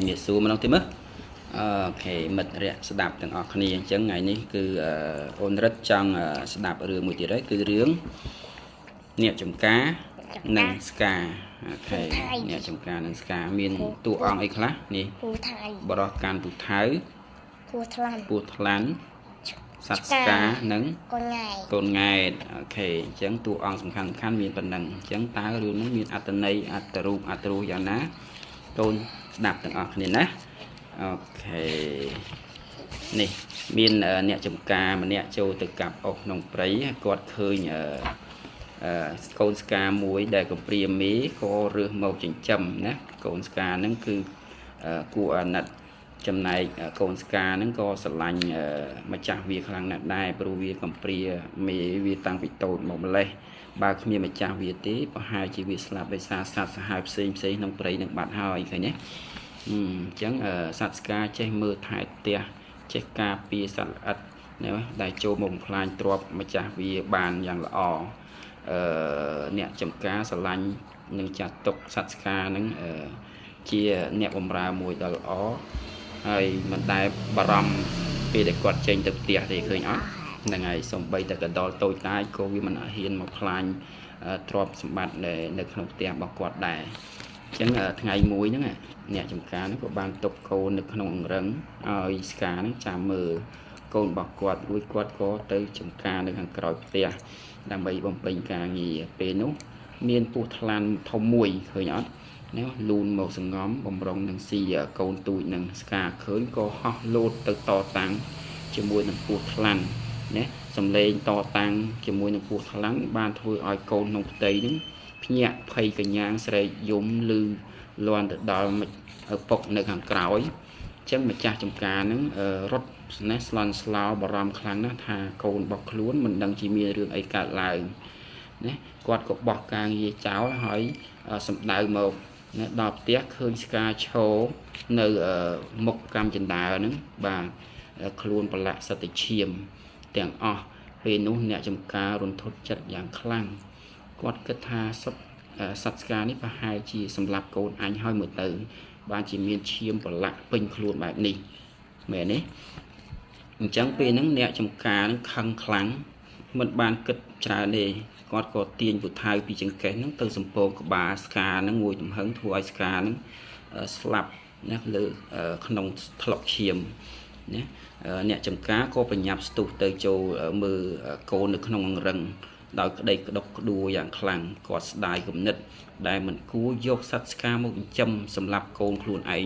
มีซูมันต้องที่มั้ยโอเคมิดเรียสดับទាំងអស់គ្នាអញ្ចឹងថ្ងៃនេះគឺអូនរិទ្ធចង់ស្ដាប់រឿងមួយទៀតហើយគឺរឿងអ្នកចំការនិងស្កាអូខេអ្នកចំការនិងស្កាមានតួអង្គអីខ្លះនេះបរោះកាន់ពូថៅពូថ្លាន់សត្វស្កានិងកូនង៉ែតអូខេអញ្ចឹងតួអង្គសំខាន់មានប៉ុណ្ណឹងអញ្ចឹងតើរឿងនេះមានអត្ថន័យអត្ថរូបអត្ថរសយ៉ាងណាកូនស្ដាប់ទាំងអស់គ្នាណាអូខេនេះមានអ្នកចំការម្នាក់ចូលទៅកាប់អុសក្នុងព្រៃគាត់ឃើញកូនស្កាមួយដែលកំព្រាមេក៏រើសមកចិញ្ចឹមណាកូនស្កាហ្នឹងគឺគួរអាណិតចំណែកកូនស្កាហ្នឹងក៏ស្រឡាញ់ម្ចាស់វាខ្លាំងណាស់ដែរព្រោះវាកំព្រាមេវាតាំងពីតូចមកម្លេះបើគ្មានម្ចាស់វាទេប្រហែលជាវាស្លាប់ដោយសារសត្វសាហាវផ្សេងក្នុងព្រៃនឹងបាត់ហើយឃើញទេអញ្ចឹងសត្វស្កាចេះមើលថែផ្ទះចេះការពារសត្វល្អិតណាដែលចូលមកបំផ្លាញទ្រព្យម្ចាស់វាបានយ៉ាងល្អអ្នកចំការស្រឡាញ់នឹងចាត់ទុកសត្វស្កានឹងជាអ្នកបម្រើមួយដ៏ល្អហើយមិនដែលបារម្ភពេលដែលគាត់ចេញទៅផ្ទះទេឃើញអត់ហ្នឹងហើយសំបីតែកដលតូចតាចក៏វាមិនហ៊ានមកផ្លាញទ្រព្យសម្បត្តិនៅក្នុងផ្ទះរបស់គាត់ដែរអញ្ចឹងថ្ងៃមួយហ្នឹងអ្នកចំការហ្នឹងក៏បានទុកកូននៅក្នុងអង្រឹងឲ្យស្កាហ្នឹងចាំមើលកូនរបស់គាត់រួចគាត់ក៏ទៅចំការនៅខាងក្រោយផ្ទះដើម្បីបំពេញការងារពេលនោះមានពស់ថ្លាន់ធំមួយឃើញអត់ណាលូនមកសង្ងំបំរុងនឹងស៊ីកូនទូចនឹងស្កាឃើញក៏ហោះលោតទៅតតាំងជាមួយនឹងពស់ថ្លាន់ណាសំឡេងតតាំងជាមួយនឹងពស់ថ្លាន់បានធ្វើឲ្យកូនក្នុងផ្ទៃនឹងភ្ញាក់ភ័យកញ្ញាងស្រែកយំឮលាន់ទៅដល់ឪពុកនៅខាងក្រោយអញ្ចឹងម្ចាស់ចំការនឹងរត់ស្នេហ៍ស្លន់ស្លោបារម្ភខ្លាំងណាស់ថាកូនរបស់ខ្លួនមិនដឹងជាមានរឿងអីកើតឡើងណាគាត់ក៏បោះការងារចោលហើយសម្ដៅមកណាដល់ផ្ទះឃើញស្កាឈរនៅមុខកម្មចិន្តាហ្នឹងបាទខ្លួនប្រឡាក់សតិឈាមទាំងអស់ពេលនោះអ្នកចំការរន្ធត់ចិត្តយ៉ាងខ្លាំងគាត់គិតថាសត្វស្កានេះប្រហែលជាសម្លាប់កូនអញហើយមើលទៅបានជាមានឈាមប្រឡាក់ពេញខ្លួនបែបនេះមែនទេអញ្ចឹងពេលហ្នឹងអ្នកចំការនឹងខឹងខ្លាំងមិនបានគិតច្រើនទេគាត់ក៏ទាញពូថៅពីចង្កេះហ្នឹងទៅសម្ពងក្បាលស្កាហ្នឹងមួយទំហឹងធ្វើឲ្យស្កាហ្នឹងស្លាប់ណាលើក្នុងថ្លុកឈាមណាអ្នកចំការក៏ប្រញាប់ស្ទុះទៅចូលមើលកូននៅក្នុងអង្រឹងដោយក្តីក្តុកក្តួលយ៉ាងខ្លាំងគាត់ស្ដាយគំនិតដែលមិនគួរយកសត្វស្កាមកចិញ្ចឹមសម្រាប់កូនខ្លួនឯង